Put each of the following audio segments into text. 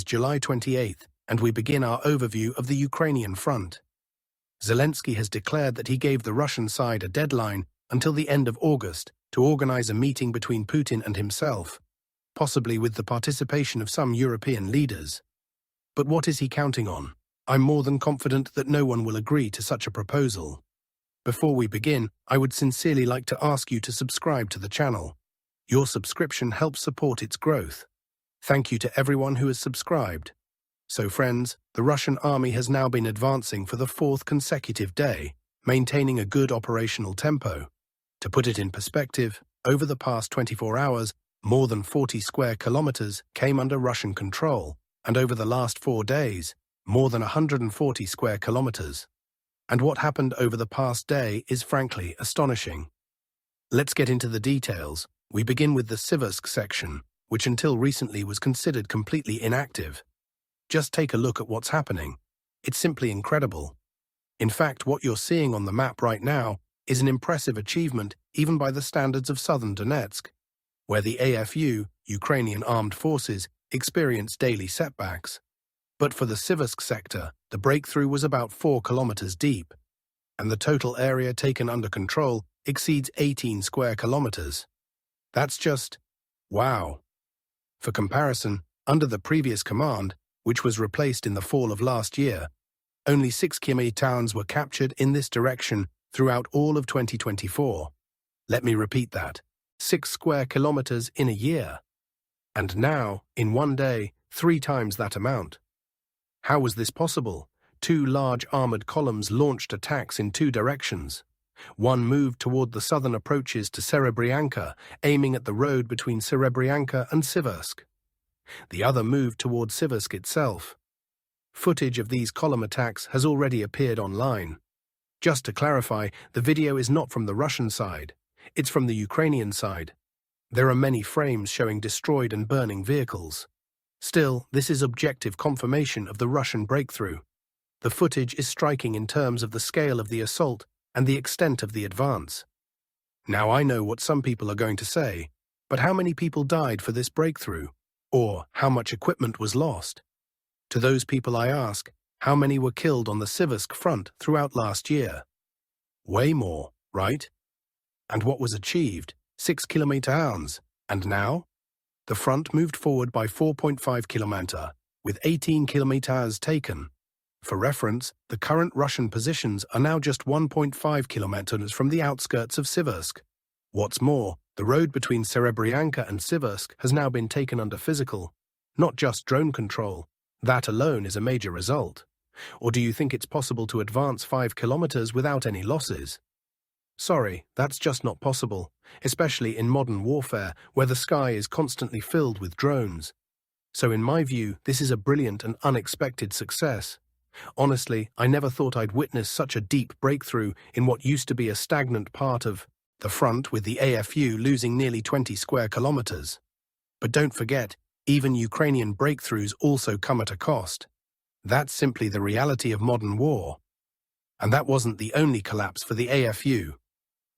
July 28th, and we begin our overview of the Ukrainian front. Zelensky has declared that he gave the Russian side a deadline until the end of August to organize a meeting between Putin and himself, possibly with the participation of some European leaders. But what is he counting on? I'm more than confident that no one will agree to such a proposal. Before we begin, I would sincerely like to ask you to subscribe to the channel. Your subscription helps support its growth. Thank you to everyone who has subscribed. So friends, the Russian army has now been advancing for the fourth consecutive day, maintaining a good operational tempo. To put it in perspective, over the past 24 hours, more than 40 square kilometers came under Russian control, and over the last 4 days, more than 140 square kilometers. And what happened over the past day is frankly astonishing. Let's get into the details. We begin with the Siversk section, which until recently was considered completely inactive. Just take a look at what's happening. It's simply incredible. In fact, what you're seeing on the map right now is an impressive achievement even by the standards of southern Donetsk, where the AFU, Ukrainian Armed Forces, experience daily setbacks. But for the Siversk sector, the breakthrough was about 4 kilometers deep, and the total area taken under control exceeds 18 square kilometers. That's just wow. For comparison, under the previous command, which was replaced in the fall of last year, only 6 km towns were captured in this direction throughout all of 2024. Let me repeat that. 6 square kilometers in a year. And now, in one day, 3 times that amount. How was this possible? 2 large armored columns launched attacks in 2 directions. One moved toward the southern approaches to Serebryanka, aiming at the road between Serebryanka and Siversk. The other moved toward Siversk itself. Footage of these column attacks has already appeared online. Just to clarify, the video is not from the Russian side. It's from the Ukrainian side. There are many frames showing destroyed and burning vehicles. Still, this is objective confirmation of the Russian breakthrough. The footage is striking in terms of the scale of the assault and the extent of the advance. Now I know what some people are going to say, but how many people died for this breakthrough? Or how much equipment was lost? To those people I ask, how many were killed on the Siversk front throughout last year? Way more, right? And what was achieved? 6 km/h. And now? The front moved forward by 4.5 km, with 18 km taken. For reference, the current Russian positions are now just 1.5 kilometers from the outskirts of Siversk. What's more, the road between Serebryanka and Siversk has now been taken under physical, not just drone control. That alone is a major result. Or do you think it's possible to advance 5 kilometers without any losses? Sorry, that's just not possible, especially in modern warfare where the sky is constantly filled with drones. So in my view, this is a brilliant and unexpected success. Honestly, I never thought I'd witness such a deep breakthrough in what used to be a stagnant part of the front, with the AFU losing nearly 20 square kilometers. But don't forget, even Ukrainian breakthroughs also come at a cost. That's simply the reality of modern war. And that wasn't the only collapse for the AFU.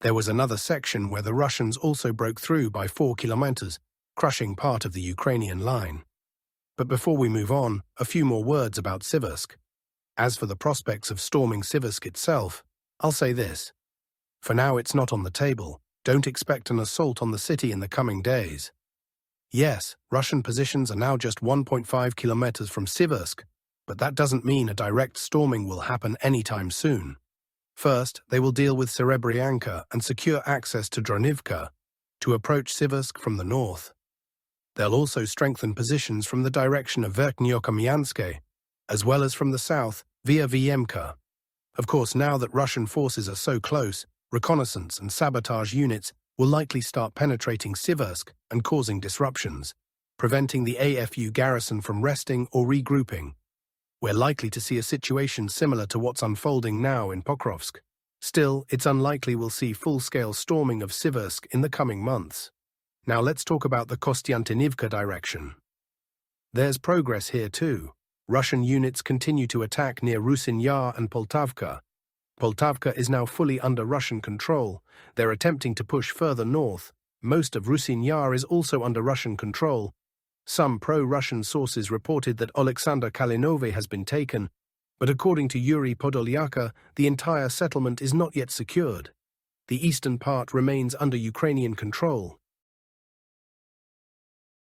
There was another section where the Russians also broke through by 4 kilometers, crushing part of the Ukrainian line. But before we move on, a few more words about Siversk. As for the prospects of storming Siversk itself, I'll say this. For now, it's not on the table. Don't expect an assault on the city in the coming days. Yes, Russian positions are now just 1.5 kilometers from Siversk, but that doesn't mean a direct storming will happen anytime soon. First, they will deal with Serebryanka and secure access to Dronivka to approach Siversk from the north. They'll also strengthen positions from the direction of Verkhnyokamyanske, as well as from the south via Vyemka. Of course, now that Russian forces are so close, reconnaissance and sabotage units will likely start penetrating Siversk and causing disruptions, preventing the AFU garrison from resting or regrouping. We're likely to see a situation similar to what's unfolding now in Pokrovsk. Still, it's unlikely we'll see full-scale storming of Siversk in the coming months. Now let's talk about the Kostiantynivka direction. There's progress here too. Russian units continue to attack near Rusin Yar and Poltavka. Poltavka is now fully under Russian control. They're attempting to push further north. Most of Rusin Yar is also under Russian control. Some pro-Russian sources reported that Oleksandr Kalinove has been taken, but according to Yuri Podolyaka, the entire settlement is not yet secured. The eastern part remains under Ukrainian control.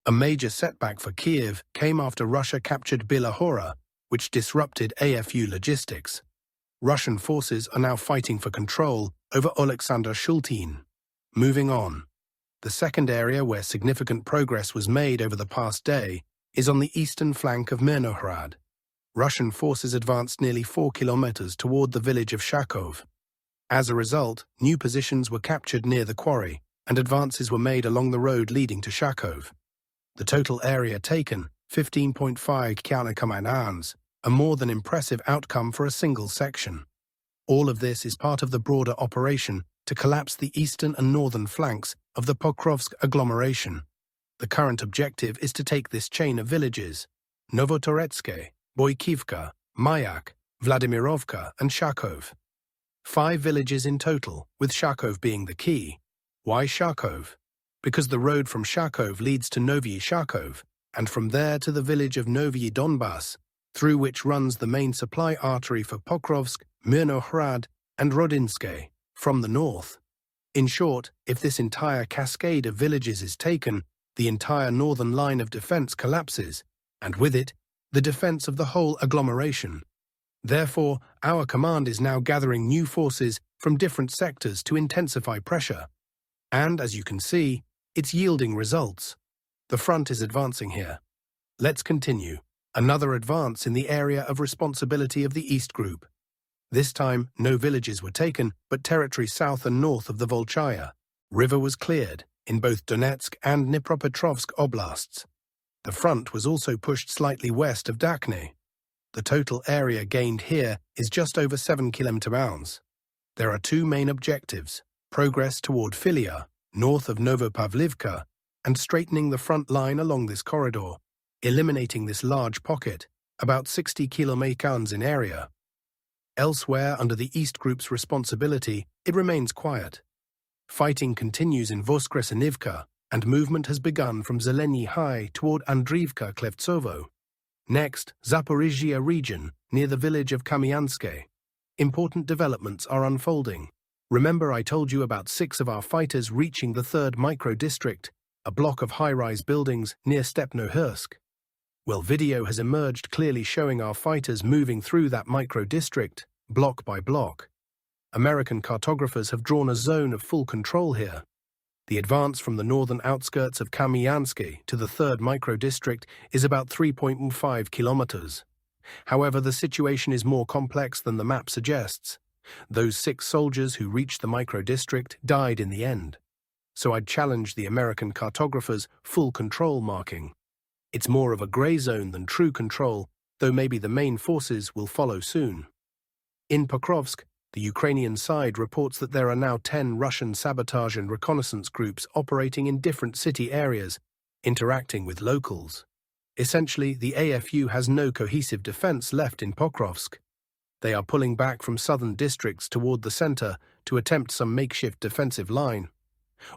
A major setback for Kiev came after Russia captured Bilahora, which disrupted AFU logistics. Russian forces are now fighting for control over Oleksandr Shultin. Moving on. The second area where significant progress was made over the past day is on the eastern flank of Mirnohrad. Russian forces advanced nearly 4 kilometers toward the village of Shakov. As a result, new positions were captured near the quarry, and advances were made along the road leading to Shakov. The total area taken, 15.5 km², a more than impressive outcome for a single section. All of this is part of the broader operation to collapse the eastern and northern flanks of the Pokrovsk agglomeration. The current objective is to take this chain of villages: Novotoretske, Boykivka, Mayak, Vladimirovka, and Shakov. 5 villages in total, with Shakov being the key. Why Shakov? Because the road from Shakov leads to Novyi Shakov, and from there to the village of Novyi Donbass, through which runs the main supply artery for Pokrovsk, Mirnohrad, and Rodinske, from the north. In short, if this entire cascade of villages is taken, the entire northern line of defense collapses, and with it, the defense of the whole agglomeration. Therefore, our command is now gathering new forces from different sectors to intensify pressure. And, as you can see, it's yielding results. The front is advancing here. Let's continue. Another advance in the area of responsibility of the East Group. This time, no villages were taken, but territory south and north of the Volchaya. River was cleared, in both Donetsk and Dnipropetrovsk oblasts. The front was also pushed slightly west of Dakhne. The total area gained here is just over 7 km². There are 2 main objectives: progress toward Filia, north of Novopavlivka, and straightening the front line along this corridor, eliminating this large pocket, about 60 km² in area. Elsewhere, under the East Group's responsibility, it remains quiet. Fighting continues in Voskresenivka, and movement has begun from Zeleny High toward Andriivka-Klevtsovo. Next, Zaporizhia region, near the village of Kamyanske. Important developments are unfolding. Remember I told you about 6 of our fighters reaching the 3rd micro-district, a block of high-rise buildings near Stepnohursk. Well, video has emerged clearly showing our fighters moving through that micro-district, block by block. American cartographers have drawn a zone of full control here. The advance from the northern outskirts of Kamyanske to the 3rd micro-district is about 3.5 kilometers. However, the situation is more complex than the map suggests. Those 6 soldiers who reached the micro-district died in the end. So I'd challenge the American cartographers' full control marking. It's more of a grey zone than true control, though maybe the main forces will follow soon. In Pokrovsk, the Ukrainian side reports that there are now 10 Russian sabotage and reconnaissance groups operating in different city areas, interacting with locals. Essentially, the AFU has no cohesive defense left in Pokrovsk. They are pulling back from southern districts toward the center to attempt some makeshift defensive line.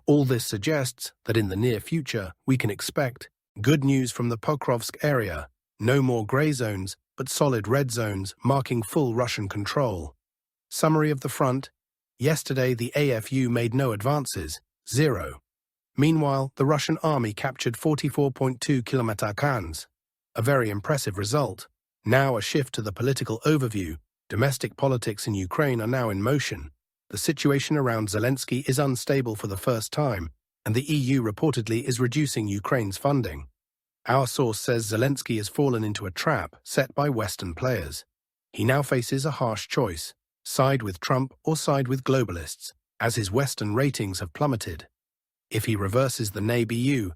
All this suggests that in the near future we can expect good news from the Pokrovsk area, no more grey zones, but solid red zones marking full Russian control. Summary of the front: yesterday the AFU made no advances, 0. Meanwhile, the Russian army captured 44.2 km², a very impressive result. Now a shift to the political overview. Domestic politics in Ukraine are now in motion. The situation around Zelensky is unstable for the first time, and the EU reportedly is reducing Ukraine's funding. Our source says Zelensky has fallen into a trap set by Western players. He now faces a harsh choice: side with Trump or side with globalists, as his Western ratings have plummeted. If he reverses the nay BU,